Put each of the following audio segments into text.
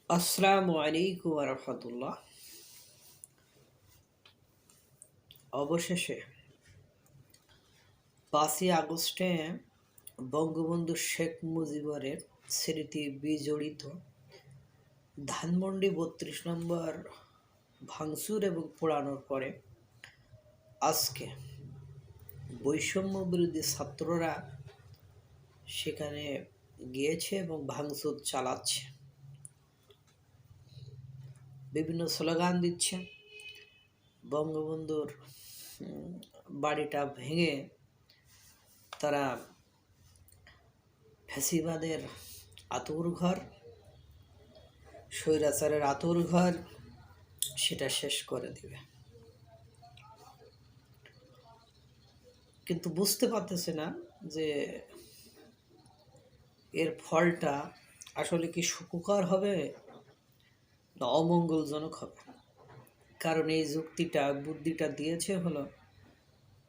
আসসালামু আলাইকুম ওয়া রাহমাতুল্লাহ। অবশেষে ৫ই আগস্টে বঙ্গবন্ধু শেখ মুজিবুরের স্মৃতি বিজড়িত ধানমন্ডি ৩২ নম্বর ভাঙচুর এবং পোড়ানোর পরে আজকে বৈষম্য বিরোধী ছাত্ররা সেখানে গিয়েছে এবং ভাঙচুর চালাচ্ছে, বিভিন্ন স্লোগান দিচ্ছে। বঙ্গবন্ধুর বাড়িটা ভেঙে তারা ফ্যাসিবাদের আঁতুড়ঘর, স্বৈরাচারের আঁতুড়ঘর সেটা শেষ করে দিবে। কিন্তু বুঝতে পারতেছে না যে এর ফলটা আসলে কি সুখকর হবে না অমঙ্গলজনক হবে। কারণ এই যুক্তিটা বুদ্ধিটা দিয়েছে হলো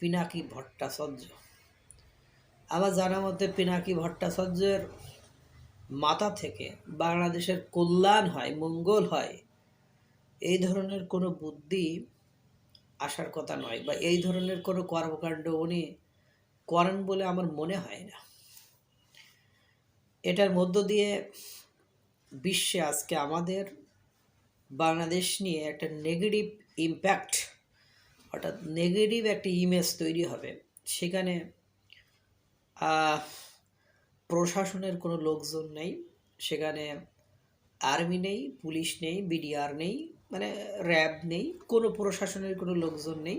পিনাকি ভট্টাচার্য। আমার জানা মতে পিনাকি ভট্টাচার্যের মাথা থেকে বাংলাদেশের কল্যাণ হয়, মঙ্গল হয়, এই ধরনের কোনো বুদ্ধি আসার কথা নয়, বা এই ধরনের কোনো কর্মকাণ্ড উনি করেন বলে আমার মনে হয় না। এটার মধ্য দিয়ে বিশ্বে আজকে আমাদের বাংলাদেশ নিয়ে একটা নেগেটিভ ইম্প্যাক্ট, অর্থাৎ নেগেটিভ একটা ইমেজ তৈরি হবে। সেখানে প্রশাসনের কোনো লোকজন নেই, সেখানে আর্মি নেই, পুলিশ নেই, বিডিআর নেই, মানে র্যাব নেই, কোনো প্রশাসনের কোনো লোকজন নেই।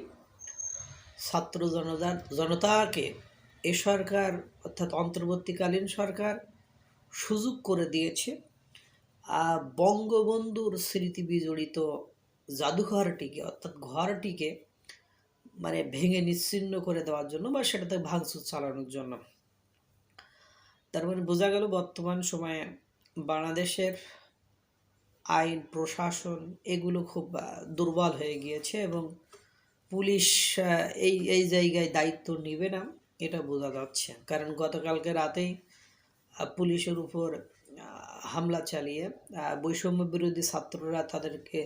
ছাত্র জনতাকে এ সরকার, অর্থাৎ অন্তর্বর্তীকালীন সরকার সুযোগ করে দিয়েছে বঙ্গবন্ধুর স্মৃতি বিজড়িত জাদুঘরটিকে, অর্থাৎ ঘরটিকে মানে ভেঙে নিচ্ছিন্ন করে দেওয়ার জন্য বা সেটাতে ভাঙচুর চালানোর জন্য। তার মানে বোঝা গেল বর্তমান সময়ে বাংলাদেশের আইন প্রশাসন এগুলো খুব দুর্বল হয়ে গিয়েছে এবং পুলিশ এই এই জায়গায় দায়িত্ব নেবে না, এটা বোঝা যাচ্ছে। কারণ গতকালকে রাতেই পুলিশের উপর হামলা চালিয়ে বৈষম্য বিরোধী ছাত্ররা তাদেরকে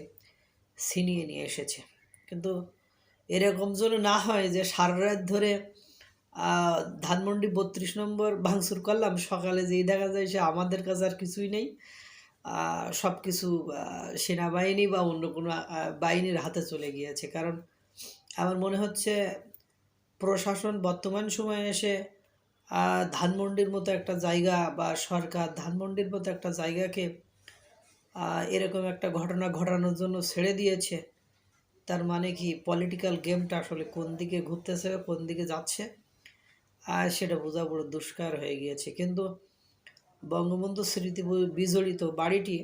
ছিনিয়ে নিয়ে এসেছে। কিন্তু এরকম যেন না হয় যে সারা রাত ধরে ধানমন্ডি ৩২ নম্বর ভাঙচুর করলাম, সকালে যেই দেখা যায় সে আমাদের কাছে আর কিছুই নেই, সব কিছু সেনাবাহিনী বা অন্য কোনো বাহিনীর হাতে চলে গিয়েছে। কারণ আমার মনে হচ্ছে প্রশাসন বর্তমান সময়ে এসে ধানমন্ডির মতো একটা জায়গা বা সরকার ধানমন্ডির মতো একটা জায়গাকে এরকম একটা ঘটনা ঘটানোর জন্য ছেড়ে দিয়েছে। তার মানে কি পলিটিক্যাল গেমটা আসলে কোন দিকে ঘুরতেছে, কোন দিকে যাচ্ছে, আর সেটা বোঝা বড় দুষ্কার হয়ে গিয়েছে। কিন্তু বঙ্গবন্ধু স্মৃতি বিজড়িত বাড়িটি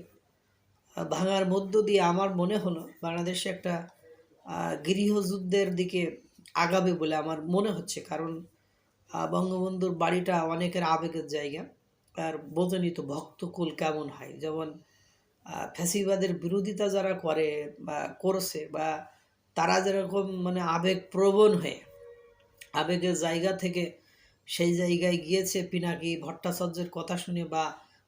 ভাঙার মধ্য দিয়ে আমার মনে হলো বাংলাদেশে একটা গৃহযুদ্ধের দিকে আগাবে বলে আমার মনে হচ্ছে। কারণ বঙ্গবন্ধুর বাড়িটা অনেকের আবেগের জায়গা, আর বোঝেনি তো ভক্তকুল কেমন হয়। যেমন ফ্যাসিবাদের বিরোধিতা যারা করে বা করছে, বা তারা যেরকম মানে আবেগপ্রবণ হয়ে আবেগের জায়গা থেকে সেই জায়গায় গিয়েছে পিনাকি ভট্টাচার্যের কথা শুনে, বা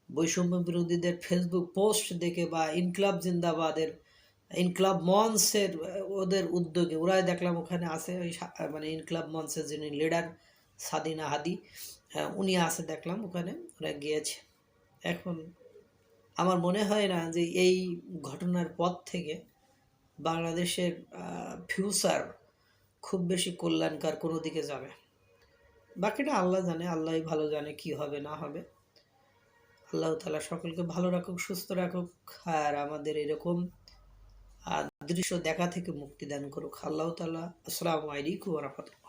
বৈষম্য বিরোধীদের ফেসবুক পোস্ট দেখে, বা ইনকলাব জিন্দাবাদের ইনকলাব মঞ্চের ওদের উদ্যোগে ওরাই দেখলাম ওখানে আছে, ওই মানে ইনকলাব মঞ্চের যিনি লিডার সাদিনা হাদি, উনি আছে দেখলাম ওখানে, ওরা গিয়েছে। এখন আমার মনে হয় না যে এই ঘটনার পর থেকে বাংলাদেশের ফিউচার খুব বেশি কল্যাণকর কোনো দিকে যাবে। বাকিটা আল্লাহ জানে, আল্লাহই ভালো জানে কি হবে না হবে। আল্লাহ তাআলা সকলকে ভালো রাখুক, সুস্থ রাখুক, আর আমাদের এরকম দৃশ্য দেখা থেকে মুক্তি দান করুক আল্লাহ তাআলা। আসসালামু আলাইকুম ওয়া রাহমাতুল্লাহ।